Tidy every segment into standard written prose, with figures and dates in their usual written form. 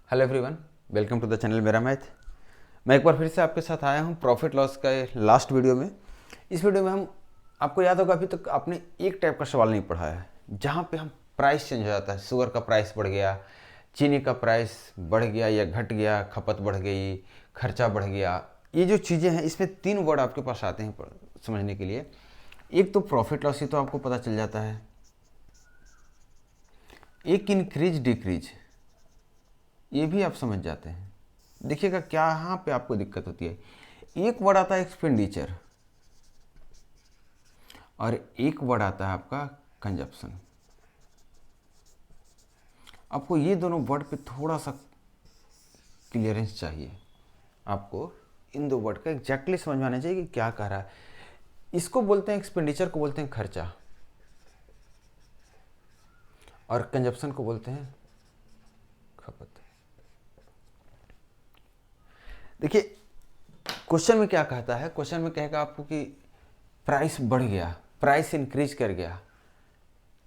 Hello everyone, welcome to the channel मेरा math. मैं एक बार फिर से आपके साथ आया हूँ प्रॉफिट लॉस का लास्ट वीडियो में। इस वीडियो में हम आपको याद होगा अभी तक आपने एक टाइप का सवाल नहीं पढ़ा है जहाँ पे हम प्राइस चेंज हो जाता है। शुगर का प्राइस बढ़ गया, चीनी का प्राइस बढ़ गया या घट गया, खपत बढ़ गई, खर्चा बढ़ गया। ये जो चीज़ें हैं इसमें तीन वर्ड आपके पास आते हैं समझने के लिए। एक तो प्रॉफिट लॉस, ये तो आपको पता चल जाता है। एक इंक्रीज डिक्रीज, ये भी आप समझ जाते हैं। देखिएगा क्या यहाँ पे आपको दिक्कत होती है। एक वर्ड आता है एक्सपेंडिचर और एक वर्ड आता है आपका कंजप्शन। आपको ये दोनों वर्ड पे थोड़ा सा क्लियरेंस चाहिए। आपको इन दो वर्ड का एग्जैक्टली समझ में आना चाहिए कि क्या कह रहा है। इसको बोलते हैं एक्सपेंडिचर, को बोलते हैं खर्चा, और कंजप्शन को बोलते हैं खपत। देखिए क्वेश्चन में क्या कहता है, क्वेश्चन में कहेगा आपको कि प्राइस बढ़ गया, प्राइस इंक्रीज कर गया,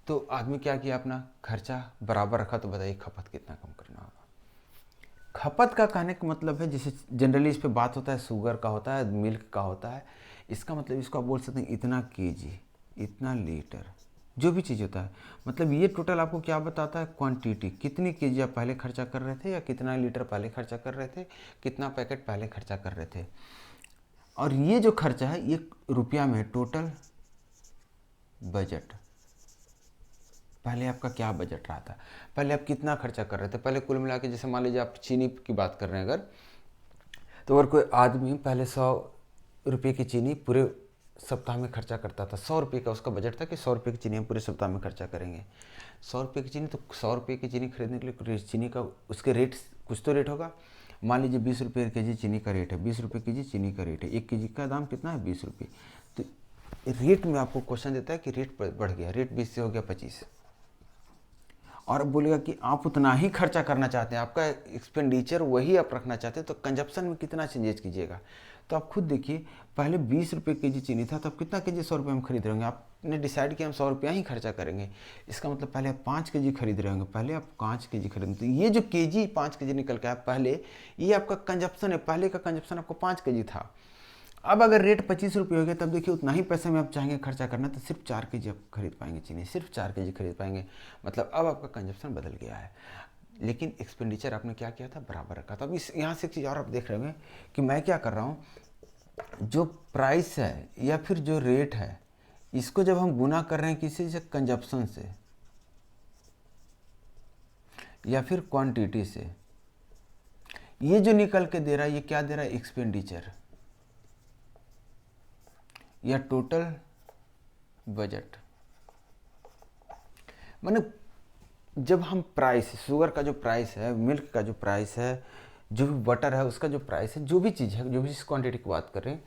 तो आदमी क्या किया, अपना खर्चा बराबर रखा। तो बताइए खपत कितना कम करना होगा। खपत का कहने का मतलब है, जैसे जनरली इस पे बात होता है, शुगर का होता है, मिल्क का होता है। इसका मतलब इसको आप बोल सकते हैं इतना केजी, इतना लीटर, जो भी चीज़ होता है। मतलब ये टोटल आपको क्या बताता है, क्वांटिटी, कितनी केजी आप पहले खर्चा कर रहे थे या कितना लीटर पहले खर्चा कर रहे थे, कितना पैकेट पहले खर्चा कर रहे थे। और ये जो खर्चा है ये रुपया में, टोटल बजट। पहले आपका क्या बजट रहा था, पहले आप कितना खर्चा कर रहे थे, पहले कुल मिला के। जैसे मान लीजिए आप चीनी की बात कर रहे हैं अगर, तो अगर कोई आदमी पहले 100 रुपये की चीनी पूरे सप्ताह में खर्चा करता था, 100 रुपये का उसका बजट था कि 100 रुपये की चीनी हम पूरे सप्ताह में खर्चा करेंगे। 100 रुपये की चीनी, तो 100 रुपये की चीनी खरीदने के लिए चीनी का उसके रेट, कुछ तो रेट होगा। मान लीजिए 20 रुपये के जी चीनी का रेट है, 20 रुपये के जी चीनी का रेट है, 1 के जी का दाम कितना है, 20 रुपये। तो रेट में आपको क्वेश्चन देता है कि रेट बढ़ गया, रेट 20 से हो गया 25, और अब बोलेगा कि आप उतना ही खर्चा करना चाहते हैं, आपका एक्सपेंडिचर वही आप रखना चाहते हैं, तो कंजप्शन में कितना चेंजेस कीजिएगा। तो आप खुद देखिए, पहले 20 रुपये के जी चीनी था, तो अब कितना के जी 100 रुपये में खरीद रहे होंगे। आपने डिसाइड किया हम 100 रुपया ही खर्चा करेंगे। इसका मतलब पहले आप 5 के जी खरीद रहे होंगे, पहले आप 5 के जी खरीद। तो ये जो के जी 5 के जी निकल के आया पहले, ये आपका कंजप्शन है। पहले का कंजप्शन आपको 5 के जी था। अब अगर रेट 25 रुपये हो गया, तब देखिए उतना ही पैसे में आप चाहेंगे खर्चा करना, तो सिर्फ 4 के जी आप खरीद पाएंगे चीनी, सिर्फ 4 के जी खरीद पाएंगे। मतलब अब आपका कंजप्शन बदल गया है, लेकिन एक्सपेंडिचर आपने क्या किया था, बराबर रखा था। अब इस यहाँ से एक चीज़ और आप देख रहे होंगे कि मैं क्या कर रहा हूँ, जो प्राइस है या फिर जो रेट है, इसको जब हम गुना कर रहे हैं किसी से, कंजप्शन से या फिर क्वांटिटी से, ये जो निकल के दे रहा है, ये क्या दे रहा है, एक्सपेंडिचर या टोटल बजट। माने जब हम प्राइस, शुगर का जो प्राइस है, मिल्क का जो प्राइस है, जो भी बटर है उसका जो प्राइस है, जो भी चीज़ है, जो भी जिस क्वांटिटी की बात कर रहे हैं,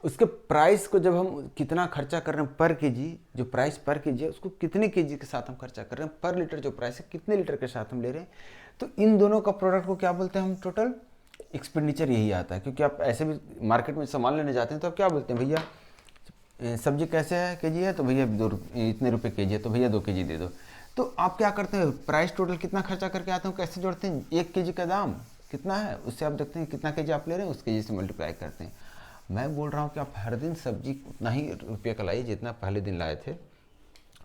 उसके प्राइस को जब हम कितना खर्चा कर रहे हैं पर केजी, जो प्राइस पर केजी है उसको कितने केजी के साथ हम खर्चा कर रहे हैं, पर लीटर जो प्राइस है कितने लीटर के साथ हम ले रहे हैं, तो इन दोनों का प्रोडक्ट को क्या बोलते हैं हम, टोटल एक्सपेंडिचर यही आता है। क्योंकि आप ऐसे भी मार्केट में सामान लेने जाते हैं तो आप क्या बोलते हैं, भैया सब्जी कैसे है, केजी है, तो भैया इतने रुपए केजी है, तो भैया 2 के जी दे दो। तो आप क्या करते हैं, प्राइस टोटल कितना खर्चा करके आते हो, कैसे जोड़ते हैं, 1 के जी का दाम कितना है, उससे आप देखते हैं कितना केजी आप ले रहे हैं, उस केजी से मल्टीप्लाई करते हैं। मैं बोल रहा हूँ कि आप हर दिन सब्जी उतना ही रुपये का लाइए जितना पहले दिन लाए थे।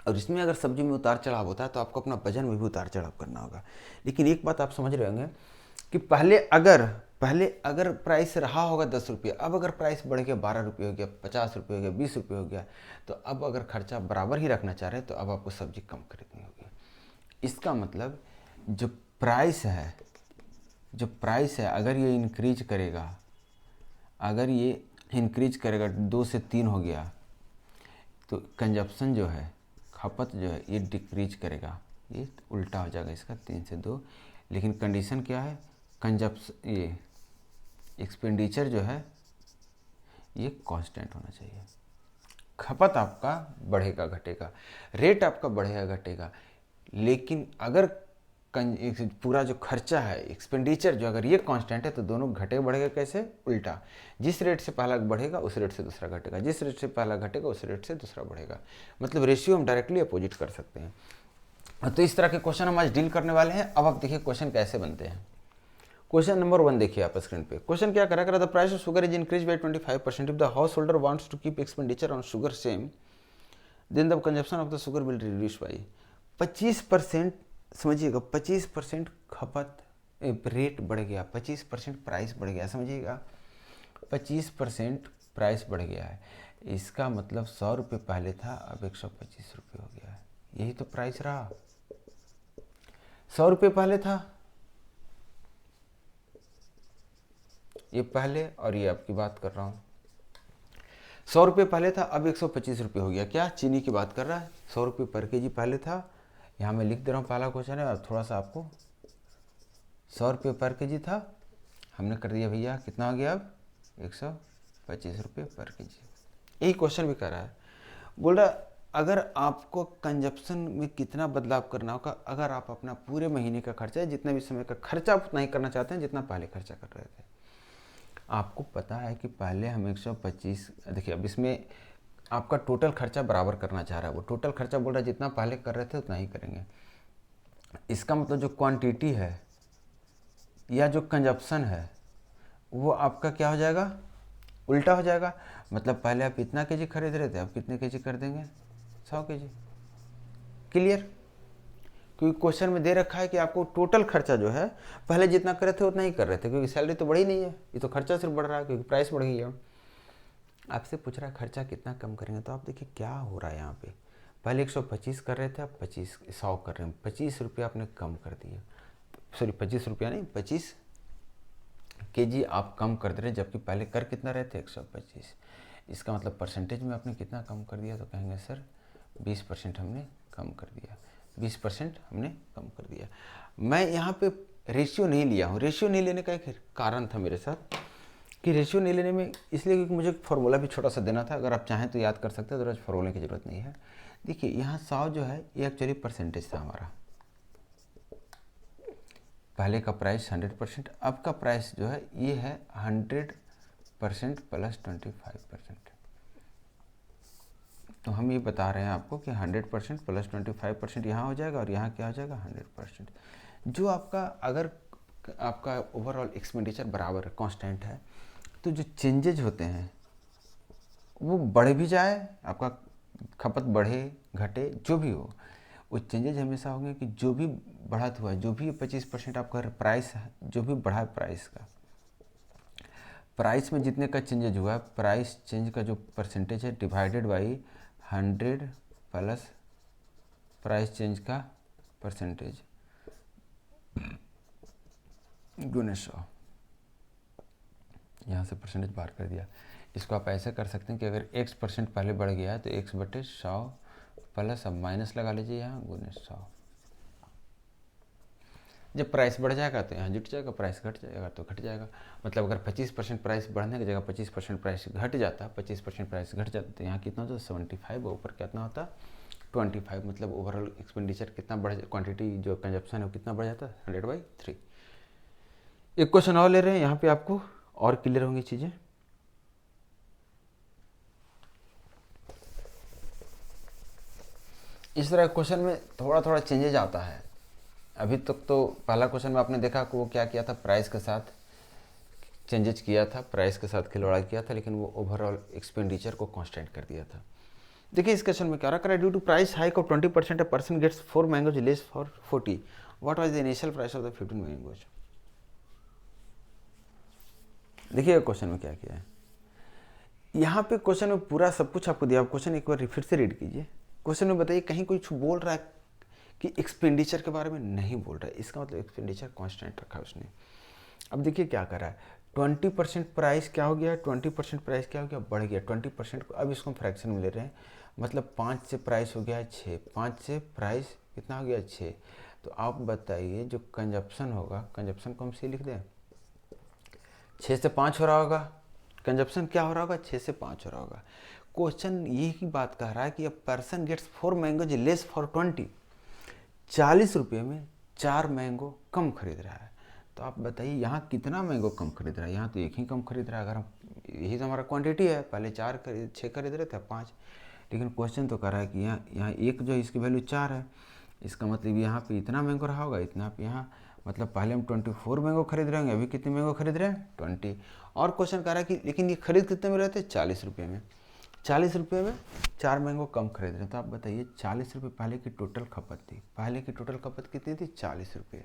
और इसमें अगर सब्जी में उतार चढ़ाव होता है तो आपको अपना वजन में भी उतार चढ़ाव करना होगा। लेकिन एक बात आप समझ रहे होंगे कि पहले अगर प्राइस रहा होगा 10 रुपये, अब अगर प्राइस बढ़ गया 12 रुपये हो गया, 50 रुपये हो गया, 20 रुपये हो गया, तो अब अगर खर्चा बराबर ही रखना चाह रहे हैं तो अब आपको सब्जी कम खरीदनी होगी। इसका मतलब जो प्राइस है, अगर ये इंक्रीज करेगा, अगर ये इंक्रीज करेगा 2 से 3 हो गया, तो कंजप्शन जो है, खपत जो है, ये डिक्रीज करेगा, ये उल्टा हो जाएगा इसका, 3 से 2। लेकिन कंडीशन क्या है, कंजप्शन, ये एक्सपेंडिचर जो है ये कांस्टेंट होना चाहिए। खपत आपका बढ़ेगा घटेगा, रेट आपका बढ़ेगा घटेगा, लेकिन अगर पूरा जो खर्चा है, एक्सपेंडिचर जो, अगर ये कांस्टेंट है तो दोनों घटेगा बढ़ेगा कैसे, उल्टा। जिस रेट से पहला बढ़ेगा उस रेट से दूसरा घटेगा, जिस रेट से पहला घटेगा उस रेट से दूसरा बढ़ेगा। मतलब रेशियो हम डायरेक्टली अपोजिट कर सकते हैं। तो इस तरह के क्वेश्चन हम आज डील करने वाले हैं। अब आप देखिए क्वेश्चन कैसे बनते हैं। क्वेश्चन नंबर 1 देखिए आप स्क्रीन पे। क्वेश्चन क्या करा the price of sugar is increase by 25%। If the householder wants to keep expenditure on sugar same, then the consumption of the sugar will reduce by 25%। समझिएगा 25% खपत rate बढ़ गया, 25% price बढ़ गया। समझिएगा 25% प्राइस बढ़ गया है, इसका मतलब 100 रुपये पहले था, अब 125 रुपये हो गया है। यही तो प्राइस रहा। 100 रुपये पहले था, ये पहले, और ये आपकी बात कर रहा हूँ। 100 रुपये पहले था, अब 125 रुपये हो गया। क्या? चीनी की बात कर रहा है। 100 रुपये पर केजी पहले था, यहाँ मैं लिख दे रहा हूँ पहला क्वेश्चन है, और थोड़ा सा आपको 100 रुपये पर केजी था, हमने कर दिया भैया कितना हो गया अब 125 रुपये पर केजी। यही क्वेश्चन भी कर रहा है। बोल रहा अगर आपको कंजप्शन में कितना बदलाव करना होगा, अगर आप अपना पूरे महीने का खर्चा है, जितना भी समय का खर्चा आप उतना ही करना चाहते हैं जितना पहले खर्चा कर रहे थे। आपको पता है कि पहले हम 125, देखिए अब इसमें आपका टोटल खर्चा बराबर करना चाह रहा है। वो टोटल खर्चा बोल रहा है जितना पहले कर रहे थे उतना ही करेंगे। इसका मतलब जो क्वांटिटी है या जो कंजप्शन है वो आपका क्या हो जाएगा, उल्टा हो जाएगा। मतलब पहले आप इतना केजी खरीद रहे थे, अब कितने केजी कर देंगे, 100 केजी। क्लियर? क्योंकि क्वेश्चन में दे रखा है कि आपको टोटल खर्चा जो है पहले जितना कर रहे थे उतना ही कर रहे थे, क्योंकि सैलरी तो बढ़ी नहीं है, ये तो खर्चा सिर्फ बढ़ रहा है क्योंकि प्राइस बढ़ गई है। आपसे पूछ रहा है खर्चा कितना कम करेंगे, तो आप देखिए क्या हो रहा है यहाँ पे। पहले 125 कर रहे थे, अब 100 कर रहे हैं। 25 रुपये आपने कम कर दिया, सॉरी 25 रुपया नहीं, 25 केजी आप कम कर दे रहे, जबकि पहले कर कितना रहे थे 125। इसका मतलब परसेंटेज में आपने कितना कम कर दिया, तो कहेंगे सर 20% हमने कम कर दिया, 20% हमने कम कर दिया। मैं यहाँ पे रेशियो नहीं लिया हूँ। रेशियो नहीं लेने का एक कारण था मेरे साथ कि रेशियो नहीं लेने में इसलिए क्योंकि मुझे फार्मूला भी छोटा सा देना था। अगर आप चाहें तो याद कर सकते हैं, तो फार्मूले की ज़रूरत नहीं है। देखिए यहाँ 100 जो है ये एक्चुअली परसेंटेज था हमारा। पहले का प्राइस 100%, अब का प्राइस जो है ये है 100% प्लस 25%। तो हम ये बता रहे हैं आपको कि 100% प्लस 25% यहाँ हो जाएगा, और यहाँ क्या हो जाएगा 100%। जो आपका अगर आपका ओवरऑल एक्सपेंडिचर बराबर है, कांस्टेंट है, तो जो चेंजेज होते हैं वो बढ़ भी जाए, आपका खपत बढ़े घटे जो भी हो, वो चेंजेज हमेशा होंगे कि जो भी बढ़त हुआ है, जो भी 25% आपका प्राइस है, जो भी बढ़ा प्राइस का, प्राइस में जितने का चेंजेज हुआ है, प्राइस चेंज का जो परसेंटेज है divided by 100 plus price change का परसेंटेज गुने 100। यहाँ से परसेंटेज बाहर कर दिया। इसको आप ऐसे कर सकते हैं कि अगर x% पहले बढ़ गया है तो x/100 प्लस, अब माइनस लगा लीजिए यहाँ, गुने 100। जब प्राइस बढ़ जाएगा तो यहाँ जुट जाएगा, प्राइस घट जाएगा तो घट जाएगा। मतलब अगर 25% प्राइस बढ़ने की जगह 25% प्राइस घट जाता, 25% प्राइस घट जाता, तो यहाँ कितना होता, 75, ऊपर कितना होता 25। मतलब ओवरऑल एक्सपेंडिचर कितना बढ़, क्वांटिटी जो कंजप्शन है वो कितना बढ़ जाता, 100/3। एक क्वेश्चन और ले रहे हैं, यहाँ पे आपको और क्लियर होंगी चीज़ें। इस तरह क्वेश्चन में थोड़ा थोड़ा चेंजेज आता है। अभी तक तो पहला क्वेश्चन में आपने देखा कि वो क्या किया था, प्राइस के साथ चेंजेज किया था, प्राइस के साथ खिलवाड़ किया था, लेकिन वो ओवरऑल एक्सपेंडिचर को कांस्टेंट कर दिया था। देखिए इस क्वेश्चन में क्या रखा है, due to price hike of 20% a person gets 4 mangoes less for 40। What was the initial price of the 15 mangoes. देखिए क्वेश्चन में क्या किया है। यहाँ पे क्वेश्चन में पूरा सब कुछ आपको दिया। क्वेश्चन एक बार फिर से रीड कीजिए। क्वेश्चन में बताइए कहीं कुछ बोल रहा है कि एक्सपेंडिचर के बारे में नहीं बोल रहा है, इसका मतलब एक्सपेंडिचर कांस्टेंट रखा है उसने। अब देखिए क्या कर रहा है, 20% प्राइस क्या हो गया, 20% प्राइस क्या हो गया, बढ़ गया 20% को। अब इसको फ्रैक्शन में ले रहे हैं, मतलब 5 से प्राइस हो गया 6, 5 से प्राइस कितना हो गया 6। तो आप बताइए जो कंजप्शन होगा, कंजप्शन को हम सी लिख दें, 6 से 5 हो रहा होगा। कंजप्शन क्या हो रहा होगा, 6 से 5 हो रहा होगा। क्वेश्चन यही बात कह रहा है कि a person gets 4 mangoes less for 20। 40 रुपये में 4 मैंगो कम खरीद रहा है। तो आप बताइए यहाँ कितना मैंगो कम खरीद रहा है, यहाँ तो एक ही कम खरीद रहा है। अगर हम, यही तो हमारा क्वांटिटी है, पहले 6 खरीद रहे थे 5, लेकिन क्वेश्चन तो कर रहा है कि यहाँ एक जो इसकी वैल्यू 4 है, इसका मतलब यहाँ पे इतना मैंगो रहा होगा, इतना पे यहाँ, मतलब पहले हम 24 मैंगो खरीद रहे होंगे, अभी कितने मैंगो खरीद रहे हैं 20। और क्वेश्चन कह रहा है कि लेकिन ये खरीद कितने में रहे थे 40 रुपये में, 40 रुपये में 4 मैंगो कम खरीद रहे हैं। तो आप बताइए 40 रुपये पहले की टोटल खपत थी, पहले की टोटल खपत कितनी थी 40 रुपये,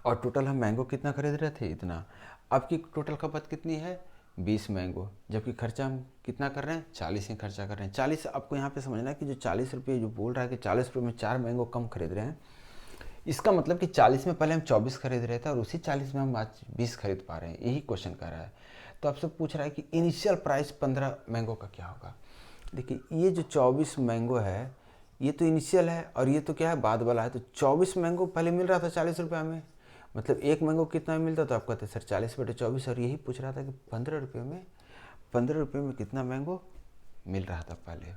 और टोटल हम मैंगो कितना खरीद रहे थे इतना। अब की टोटल खपत कितनी है 20 मैंगो, जबकि खर्चा हम कितना कर रहे हैं 40 ही खर्चा कर रहे हैं। 40 आपको यहाँ पे समझना है कि जो 40 रुपये जो बोल रहा है कि 40 रुपये में 4 मैंगो कम खरीद रहे हैं, इसका मतलब कि 40 में पहले हम 24 खरीद रहे थे और उसी 40 में हम आज 20 खरीद पा रहे हैं, यही क्वेश्चन कर रहा है। तो आपसे पूछ रहा है कि इनिशियल प्राइस 15 मैंगो का क्या होगा। देखिए ये जो 24 मैंगो है ये तो इनिशियल है और ये तो क्या है बाद वाला है। तो 24 मैंगो पहले मिल रहा था 40 रुपये में, मतलब एक मैंगो कितना मिलता, तो आप कहते सर 40/24, और यही पूछ रहा था कि 15 रुपये में कितना मैंगो मिल रहा था पहले,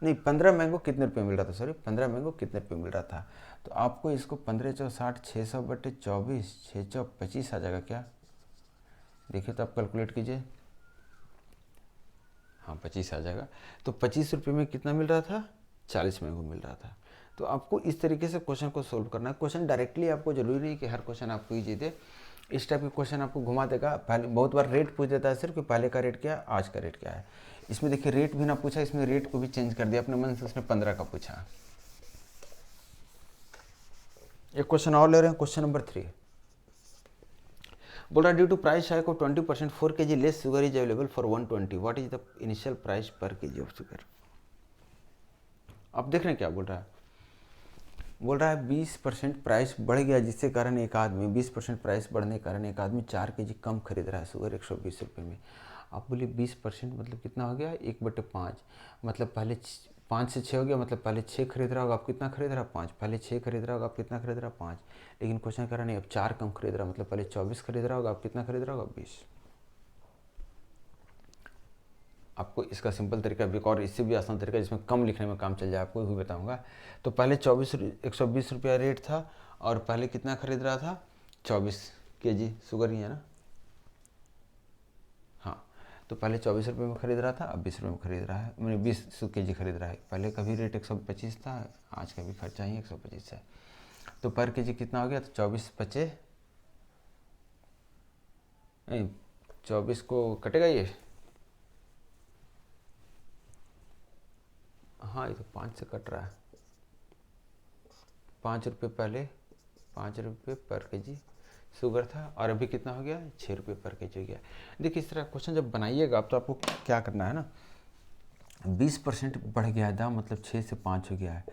नहीं 15 मैंगो कितने रुपये मिल रहा था, सॉरी 15 मैंगो कितने रुपये मिल रहा था। तो आपको इसको 15 × 60 600/24, 6 × 25 आ जाएगा क्या, देखिए तो आप कैलकुलेट कीजिए, हाँ 25 आ जाएगा। तो 25 रुपये में कितना मिल रहा था 40 मैंगो मिल रहा था। तो आपको इस तरीके से क्वेश्चन को सोल्व करना है। क्वेश्चन डायरेक्टली आपको जरूरी नहीं कि हर क्वेश्चन आपको ईजी दे, इस टाइप के क्वेश्चन आपको घुमा देगा। पहले बहुत बार रेट पूछ देता है सिर्फ कि पहले का रेट क्या है आज का रेट क्या है। इसमें देखिए रेट भी ना पूछा, इसमें रेट को भी चेंज कर दिया अपने मन से, उसने 15 का पूछा। एक क्वेश्चन और ले रहे हैं, क्वेश्चन नंबर 3 बोल रहा है due to price hike of 20% 4 kg less sugar is available for 120, what is the initial price per kg of sugar. आप देख रहे हैं क्या बोल रहा है, बोल रहा है 20% प्राइस बढ़ गया जिससे कारण एक आदमी 20% प्राइस बढ़ने के कारण एक आदमी 4 kg कम खरीद रहा है शुगर 120 रुपये में। आप बोलिए 20% मतलब कितना हो गया 1/5, मतलब पहले 5 से 6 हो गया, मतलब पहले 6 खरीद रहा होगा आप कितना खरीद रहा 5, पहले 6 खरीद रहा होगा आप कितना खरीद रहा 5, लेकिन क्वेश्चन कर रहा नहीं अब 4 कम खरीद रहा, मतलब पहले 24 खरीद रहा होगा आप कितना खरीद रहा होगा 20। आपको इसका सिंपल तरीका भी और इससे भी आसान तरीका जिसमें कम लिखने में काम चल जाए आपको भी बताऊंगा। तो पहले 120 रुपया रेट था और पहले कितना खरीद रहा था 24 kg शुगर ही है ना, हाँ तो पहले 24 रुपये में खरीद रहा था अब 20 रुपये में खरीद रहा है, मैंने 20 kg खरीद रहा है। पहले का भी रेट 125 था, आज का भी खर्चा ही 125 है। तो पर केजी कितना हो गया, तो 24 को कटेगा ये, हाँ ये तो 5 से कट रहा है, 5 रुपये पहले 5 रुपये पर केजी शुगर था और अभी कितना हो गया 6 रुपये पर केजी हो गया। देखिए इस तरह क्वेश्चन जब बनाइएगा आप तो आपको क्या करना है ना, 20% बढ़ गया है दाम, मतलब 6 से 5 हो गया है,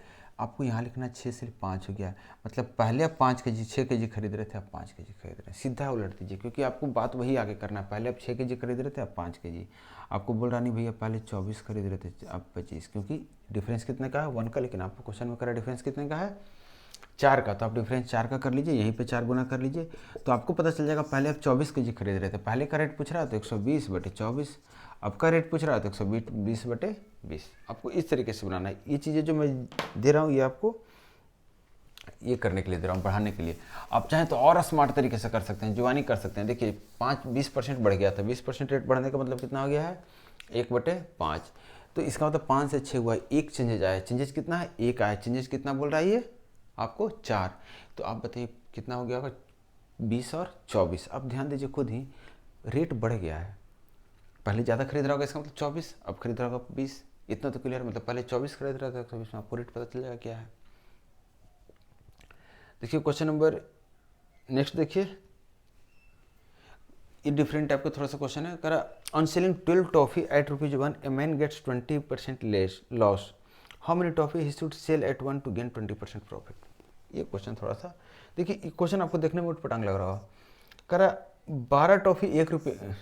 आपको यहाँ लिखना 6 से 5 हो गया है, मतलब पहले आप 5 kg 6 kg खरीद रहे थे आप 5 kg खरीद रहे हैं, सीधा उलट दीजिए क्योंकि आपको बात वही आगे करना है। पहले आप 6 kg खरीद रहे थे आप 5 kg, आपको बोल रहा नहीं भैया पहले 24 खरीद रहे थे आप 25, क्योंकि डिफरेंस कितने का है 1 का, लेकिन आपको क्वेश्चन में करा डिफरेंस कितने का है 4 का, तो आप डिफरेंस 4 का कर लीजिए, यहीं पे 4 गुना कर लीजिए तो आपको पता चल जाएगा। पहले आप 24 kg खरीद रहे थे, पहले का रेट पूछ रहा है तो 120/24, अब का रेट पूछ रहा है तो 120/20। आपको इस तरीके से बनाना है। ये चीज़ें जो मैं दे रहा हूँ ये आपको ये करने के लिए दे रहा हूँ, बढ़ाने के लिए। आप चाहें तो और स्मार्ट तरीके से कर सकते हैं, जुबानी कर सकते हैं। देखिए 20% बढ़ गया था, 20% रेट बढ़ने का मतलब कितना हो गया है 1/5, तो इसका मतलब 5 से 6 हुआ, एक चेंजेज आया, चेंजेज कितना है 1 आया, चेंजेज कितना बोल रहा है ये आपको 4, तो आप बताइए कितना हो गया होगा 20 और 24। अब ध्यान दीजिए खुद ही रेट बढ़ गया है, पहले ज़्यादा खरीद रहा होगा इसका मतलब 24, अब खरीद रहा होगा 20, इतना तो क्लियर, मतलब पहले 24 खरीद रहा था 120 में, आपको रेट पता चल जाएगा क्या है। देखिए क्वेश्चन नंबर नेक्स्ट देखिए, ये डिफरेंट टाइप का थोड़ा सा क्वेश्चन है। करा on selling 12 toffee at ₹1 a man gets 20% less loss, how many toffee he should sell at 1 to gain 20% profit. ये क्वेश्चन थोड़ा सा देखिए, क्वेश्चन आपको देखने में उटपटांग लग रहा हो। करा 12 टॉफी 1 रुपये,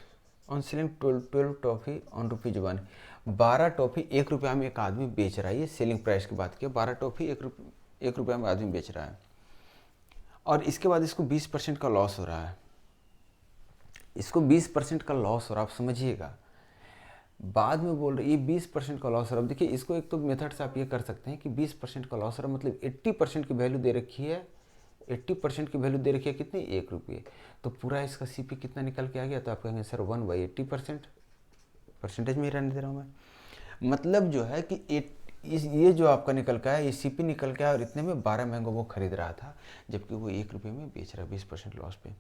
on selling 12 toffee on ₹1, 12 toffee 1 रुपया में एक आदमी बेच रहा है, ये सेलिंग प्राइस की बात की, 12 टॉफी 1 रुपया में आदमी बेच रहा है और इसके बाद इसको 20% का लॉस हो रहा है, इसको 20% का लॉस हो रहा है। आप समझिएगा बाद में बोल रहे ये 20% का लॉस हो रहा है। देखिए इसको एक तो मेथड से आप ये कर सकते हैं कि 20% का लॉस हो रहा है, मतलब 80% की वैल्यू दे रखी है, 80% की वैल्यू दे रखी है कितनी 1 रुपये, तो पूरा इसका सीपी कितना निकल के आ गया, तो आप कहेंगे सर 1/80%, परसेंटेज में ही रहने दे रहा हूँ मैं, मतलब जो है कि इस ये जो आपका निकल का है, ये सीपी निकल के आया और इतने में 12 मैंगो वो खरीद रहा था, जबकि वो 1 रुपये में बेच रहा है 20% लॉस पे।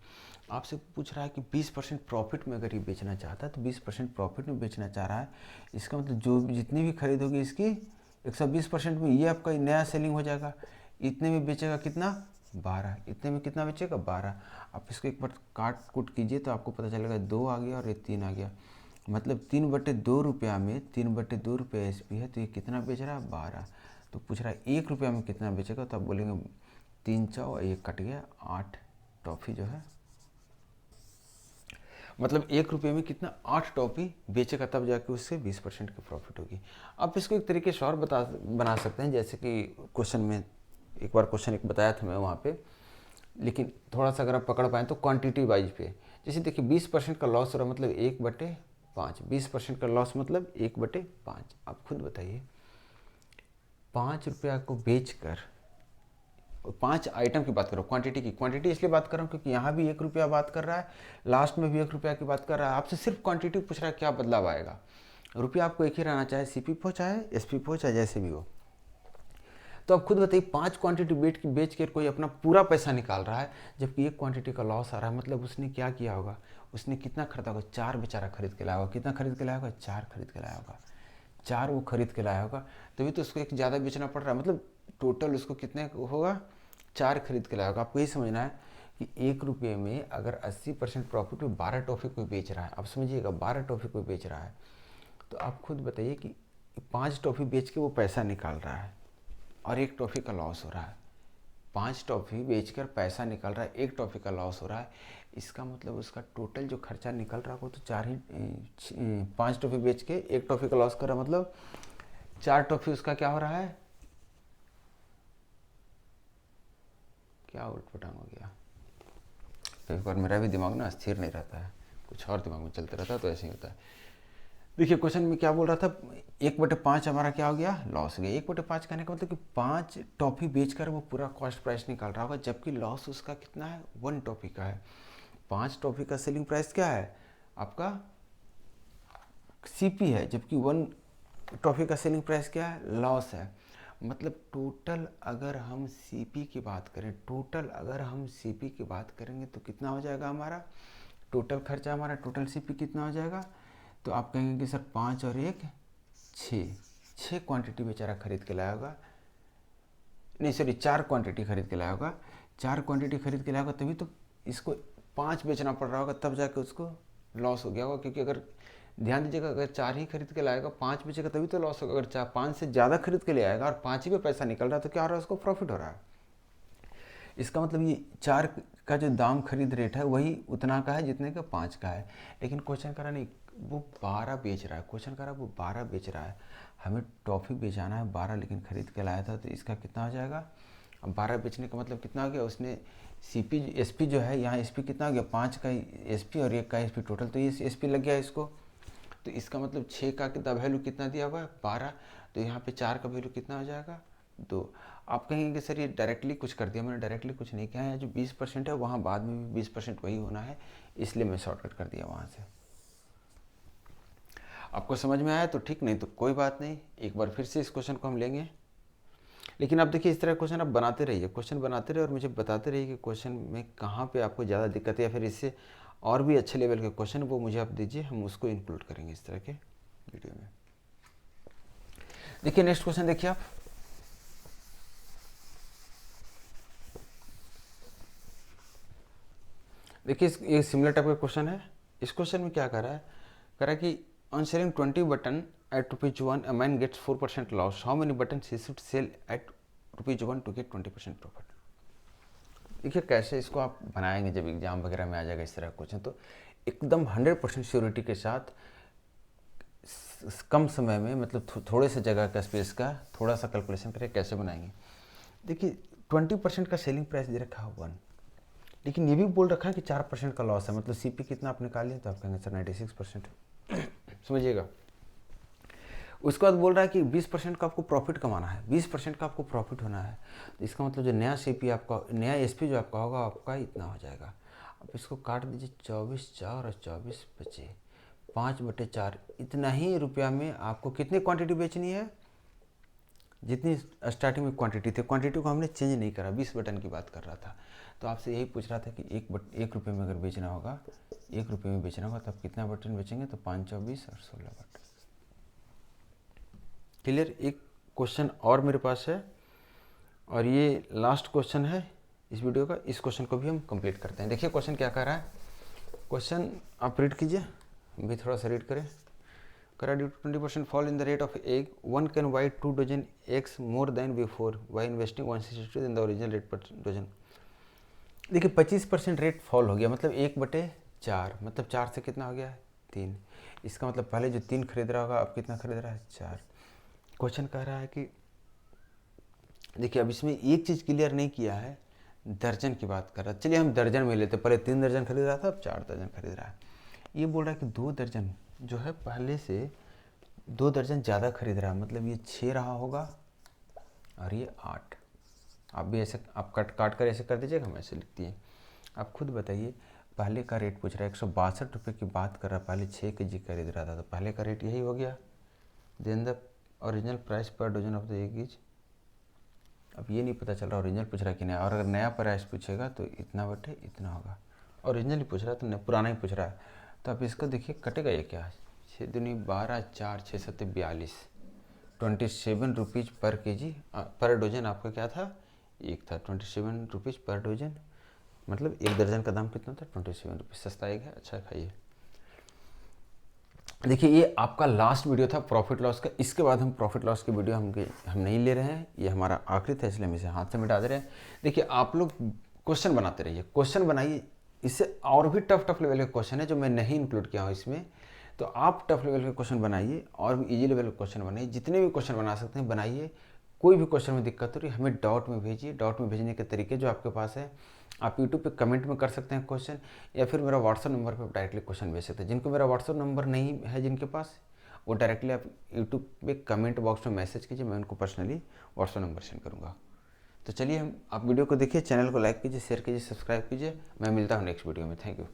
आपसे पूछ रहा है कि 20% प्रॉफिट में अगर ये बेचना चाहता है तो 20% प्रॉफिट में बेचना चाह रहा है। इसका मतलब जो जितनी भी खरीद होगी इसकी 120% में ये आपका नया सेलिंग हो जाएगा। इतने में बेचेगा कितना, 12। इतने में कितना बेचेगा, 12। आप इसको एक बार काट कूट कीजिए तो आपको पता चलेगा 2 आ गया और ये 3 आ गया। मतलब 3/2 रुपया में 3/2 रुपये एसपी है, तो ये कितना बेच रहा है, 12। तो पूछ रहा है 1 रुपया में कितना बेचेगा, तो आप बोलेंगे 3 चौ एक कट गया 8 टॉफ़ी जो है, मतलब 1 रुपये में कितना 8 टॉफ़ी बेचेगा, तब जाके उससे 20% की प्रॉफिट होगी। आप इसको एक तरीके से और बना सकते हैं, जैसे कि क्वेश्चन में एक बार क्वेश्चन एक बताया था मैं वहाँ पे, लेकिन थोड़ा सा अगर आप पकड़ पाएँ तो क्वांटिटी वाइज पे, जैसे देखिए 20% का लॉस हो रहा है मतलब 1/5, 20% का लॉस मतलब 1/5। आप खुद बताइए 5 रुपया को बेच कर, 5 आइटम की बात करो, क्वांटिटी की, क्वांटिटी इसलिए बात कर रहा हूँ क्योंकि यहाँ भी 1 रुपया बात कर रहा है, लास्ट में भी 1 रुपया की बात कर रहा है। आपसे सिर्फ क्वांटिटी पूछ रहा है क्या बदलाव आएगा, रुपया आपको एक ही रहना, चाहे सीपी हो चाहे एसपी हो चाहे जैसे भी हो। तो आप खुद बताइए 5 क्वांटिटी बेच कर कोई अपना पूरा पैसा निकाल रहा है, जबकि एक क्वांटिटी का लॉस आ रहा है, मतलब उसने क्या किया होगा, उसने कितना खरीदा होगा, 4 बेचारा खरीद के लाया होगा। कितना खरीद के लाया होगा, 4 खरीद के लाया होगा, 4 वो खरीद के लाया होगा, तभी तो उसको एक ज़्यादा बेचना पड़ रहा है। मतलब टोटल उसको कितने होगा, 4 खरीद के लाया होगा। आपको यही समझना है कि 1 रुपये में अगर 80% प्रॉफिट में 12 टॉफ़ी कोई बेच रहा है, आप समझिएगा 12 टॉफ़ी कोई बेच रहा है, तो आप खुद बताइए कि 5 टॉफ़ी बेच के वो पैसा निकाल रहा है और 1 टॉफ़ी का लॉस हो रहा है। 5 टॉफ़ी बेचकर पैसा निकल रहा है, 1 टॉफ़ी का लॉस हो रहा है, इसका मतलब उसका टोटल जो खर्चा निकल रहा है वो तो 5 टॉफ़ी बेच के 1 टॉफ़ी का लॉस कर रहा है, मतलब 4 टॉफ़ी उसका क्या हो रहा है, क्या उलटपटांग हो गया। कई बार मेरा भी दिमाग ना स्थिर नहीं रहता है, कुछ और दिमाग में चलते रहता है, तो ऐसे ही होता है। देखिए क्वेश्चन में क्या बोल रहा था, 1/5 हमारा क्या हो गया, लॉस हो गया। 1/5 कहने का मतलब कि 5 टॉफ़ी बेचकर वो पूरा कॉस्ट प्राइस निकाल रहा होगा, जबकि लॉस उसका कितना है, 1 टॉफ़ी का है। 5 टॉफ़ी का सेलिंग प्राइस क्या है आपका, सीपी है, जबकि 1 टॉफ़ी का सेलिंग प्राइस क्या है, लॉस है। मतलब टोटल अगर हम सीपी की बात करें, टोटल अगर हम सीपी की बात करेंगे तो कितना हो जाएगा हमारा टोटल खर्चा, हमारा टोटल सीपी कितना हो जाएगा। तो आप कहेंगे कि सर 5 और 1 6 क्वांटिटी बेचारा खरीद के लाया होगा, नहीं सॉरी 4 क्वांटिटी खरीद के लाया होगा, 4 क्वांटिटी खरीद के लाया होगा, तभी तो इसको 5 बेचना पड़ रहा होगा, तब जाके उसको लॉस हो गया होगा। क्योंकि अगर ध्यान दीजिएगा, अगर 4 ही खरीद के लाएगा, 5 बेचेगा तभी तो लॉस होगा। अगर 5 से ज़्यादा खरीद के ले आएगा और 5 ही पे पैसा निकल रहा है, तो क्या हो रहा है, उसको प्रॉफिट हो रहा है। इसका मतलब ये 4 का जो दाम खरीद रेट है वही उतना का है जितने का 5 का है, लेकिन क्वेश्चन करा नहीं, वो 12 बेच रहा है, क्वेश्चन करा वो 12 बेच रहा है, हमें टॉफ़ी बेचाना है 12, लेकिन खरीद के लाया था, तो इसका कितना हो जाएगा। अब 12 बेचने का मतलब कितना हो गया, उसने सीपी एसपी जो है, यहाँ एसपी कितना हो गया, 5 का एसपी और 1 का एसपी, टोटल तो ये एसपी लग गया इसको। तो इसका मतलब 6 का वैल्यू कितना दिया हुआ है, 12, तो यहाँ पे 4 का वैल्यू कितना हो जाएगा, 2। आप कहेंगे कि सर ये डायरेक्टली कुछ कर दिया, मैंने डायरेक्टली कुछ नहीं किया है, जो 20% है वहाँ बाद में भी 20% वही होना है, इसलिए मैं शॉर्टकट कर दिया वहाँ से। आपको समझ में आया तो ठीक, नहीं तो कोई बात नहीं, एक बार फिर से इस क्वेश्चन को हम लेंगे। लेकिन आप देखिए इस तरह क्वेश्चन आप बनाते रहिए, क्वेश्चन बनाते रहिए और मुझे बताते रहिए कि क्वेश्चन में कहाँ पे आपको ज़्यादा दिक्कत है, या फिर इससे और भी अच्छे लेवल के क्वेश्चन वो मुझे आप दीजिए, हम उसको इंक्लूड करेंगे इस तरह के वीडियो में। देखिए नेक्स्ट क्वेश्चन देखिए आप, देखिए ये सिमिलर टाइप का क्वेश्चन है। इस क्वेश्चन में क्या कर रहा है, कह रहा है कि on selling 20 button at ₹1 a man gets 4% loss, how many button he should sell at ₹1 to get 20% profit. देखिए कैसे इसको आप बनाएंगे, जब एग्जाम वगैरह में आ जाएगा इस तरह का क्वेश्चन, तो एकदम 100% श्योरिटी के साथ कम समय में, मतलब थोड़े से जगह का स्पेस का थोड़ा सा कैलकुलेशन करके कैसे बनाएंगे। देखिए 20% का सेलिंग प्राइस दे रखा है 1, लेकिन ये भी बोल रखा है कि 4% का लॉस है, मतलब सीपी कितना आप निकाल लिया, तो आप कहेंगे सर 96%। समझिएगा, उसके बाद बोल रहा है कि 20% का आपको प्रॉफिट कमाना है, 20% का आपको प्रॉफिट होना है, तो इसका मतलब जो नया सीपी आपका, नया एसपी जो आपका होगा, आपका इतना हो जाएगा। अब इसको काट दीजिए, 24 4 और 24 बचे, 5/4, इतना ही रुपया में आपको कितनी क्वांटिटी बेचनी है, जितनी स्टार्टिंग में क्वांटिटी थी, क्वांटिटी को हमने चेंज नहीं करा, 20 बटन की बात कर रहा था। तो आपसे यही पूछ रहा था कि 1 रुपये में अगर बेचना होगा, 1 रुपये में बेचना होगा तो आप कितना बटन बेचेंगे, तो 5, 24 और 16 बटन। क्लियर। एक क्वेश्चन और मेरे पास है और ये लास्ट क्वेश्चन है इस वीडियो का, इस क्वेश्चन को भी हम कंप्लीट करते हैं। देखिए क्वेश्चन क्या कह रहा है, क्वेश्चन आप रीड कीजिए, हम भी थोड़ा सा रीड करें। करा due to 20% fall in the rate of egg, one can buy 2 dozen eggs more than before by investing 162 in the original rate per dozen. देखिए 25% रेट फॉल हो गया, मतलब 1/4, मतलब 4 से कितना हो गया, 3। इसका मतलब पहले जो 3 खरीद रहा होगा अब कितना खरीद रहा है, 4। क्वेश्चन कह रहा है कि देखिए अब इसमें एक चीज़ क्लियर नहीं किया है, दर्जन की बात कर रहा है। चलिए हम दर्जन में लेते, पहले 3 दर्जन खरीद रहा था, अब 4 दर्जन खरीद रहा है। ये बोल रहा है कि 2 दर्जन जो है पहले से 2 दर्जन ज़्यादा खरीद रहा है, मतलब ये 6 रहा होगा और ये 8। आप भी ऐसे आप काट कर ऐसे कर दीजिएगा, हम ऐसे लिखती हैं। आप खुद बताइए, पहले का रेट पूछ रहा है, 162 रुपये की बात कर रहा है, पहले 6 kg खरीद रहा था, तो पहले का रेट यही हो गया। Then the original price per dozen of the egg is, अब ये नहीं पता चल रहा ओरिजिनल पूछ रहा है कि नहीं, और अगर नया प्राइस पूछेगा तो इतना बटे इतना होगा। ओरिजिनल ही पूछ रहा है तो पुराना ही पूछ रहा है, तो अब इसको देखिए कटेगा ये क्या, 6 दूनी 12, 4, 6 7 42, 27 रुपीज़ पर केजी पर डोजन आपका क्या था, एक था 27 रुपीज़ पर डोजन, मतलब 1 दर्जन का दाम कितना था, 27 रुपीज़। सस्ता एक है, अच्छा खाइए। देखिए ये आपका लास्ट वीडियो था प्रॉफिट लॉस का, इसके बाद हम प्रॉफिट लॉस की वीडियो हम नहीं ले रहे हैं, ये हमारा आखिरी था, इसलिए हम इसे हाथ से मिटा दे रहे हैं। देखिए आप लोग क्वेश्चन बनाते रहिए, क्वेश्चन बनाइए, इससे और भी टफ लेवल के क्वेश्चन है जो मैं नहीं इंक्लूड किया हूँ इसमें, तो आप टफ लेवल के क्वेश्चन बनाइए और भी ईजी लेवल के क्वेश्चन बनाइए, जितने भी क्वेश्चन बना सकते हैं बनाइए। कोई भी क्वेश्चन में दिक्कत हो रही है हमें डॉट में भेजिए, डॉट में भेजने के तरीके जो आपके पास है, आप यूट्यूब पे कमेंट में कर सकते हैं क्वेश्चन, या फिर मेरा व्हाट्सअप नंबर पे डायरेक्टली क्वेश्चन भेज सकते हैं। जिनको मेरा व्हाट्सअप नंबर नहीं है जिनके पास, वो डायरेक्टली आप यूट्यूब पे कमेंट बॉक्स में मैसेज कीजिए, मैं उनको पर्सनली व्हाट्सअप नंबर सेंड करूँगा। तो चलिए हम आप वीडियो को देखिए, चैनल को लाइक कीजिए, शेयर कीजिए, सब्सक्राइब कीजिए। मैं मिलता हूँ नेक्स्ट वीडियो में। Thank you.